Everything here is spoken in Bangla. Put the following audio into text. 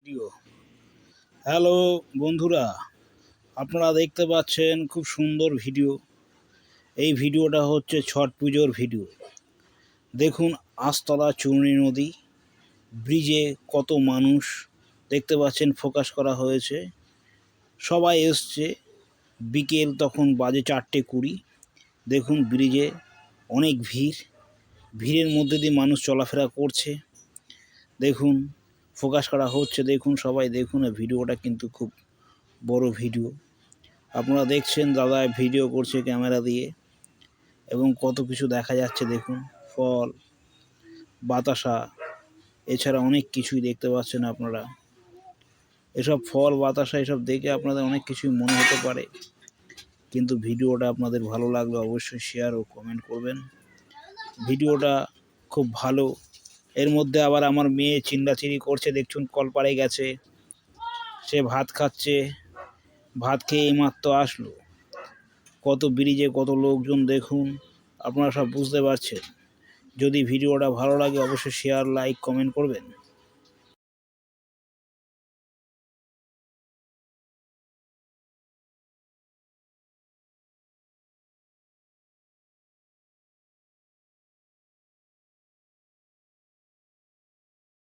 ভিডিও। হ্যালো বন্ধুরা, আপনারা দেখতে পাচ্ছেন খুব সুন্দর ভিডিও। এই ভিডিওটা হচ্ছে ছট পুজোর ভিডিও। দেখুন আস্তলা চূর্ণী নদী ব্রিজে কত মানুষ দেখতে পাচ্ছেন, ফোকাস করা হয়েছে। সবাই এসছে, বিকেল তখন বাজে 4:20। দেখুন ব্রিজে অনেক ভিড়ের মধ্যে দিয়ে মানুষ চলাফেরা করছে। দেখুন ফোকাস করা হচ্ছে, দেখুন সবাই দেখুন। এই ভিডিওটা কিন্তু খুব বড় ভিডিও। আপনারা দেখছেন দাদা ভিডিও করছে ক্যামেরা দিয়ে, এবং কত কিছু দেখা যাচ্ছে। দেখুন ফল, বাতাসা, এছাড়া অনেক কিছুই দেখতে পাচ্ছেন আপনারা। এসব ফল, বাতাসা এসব দেখে আপনাদের অনেক কিছুই মনে হতে পারে, কিন্তু ভিডিওটা আপনাদের ভালো লাগলে অবশ্যই শেয়ার ও কমেন্ট করবেন। ভিডিওটা খুব ভালো। এর মধ্যে আবার আমার মেয়ে চিল্লাচিল্লি করছে, দেখুন কলপাড়ে গেছে, সে ভাত খাচ্ছে। ভাত খেয়ে এইমাত্র আসলো। কত ব্রিজে কত লোকজন দেখুন, আপনারা সব বুঝতে পারছেন। যদি ভিডিওটা ভালো লাগে অবশ্যই শেয়ার, লাইক, কমেন্ট করবেন।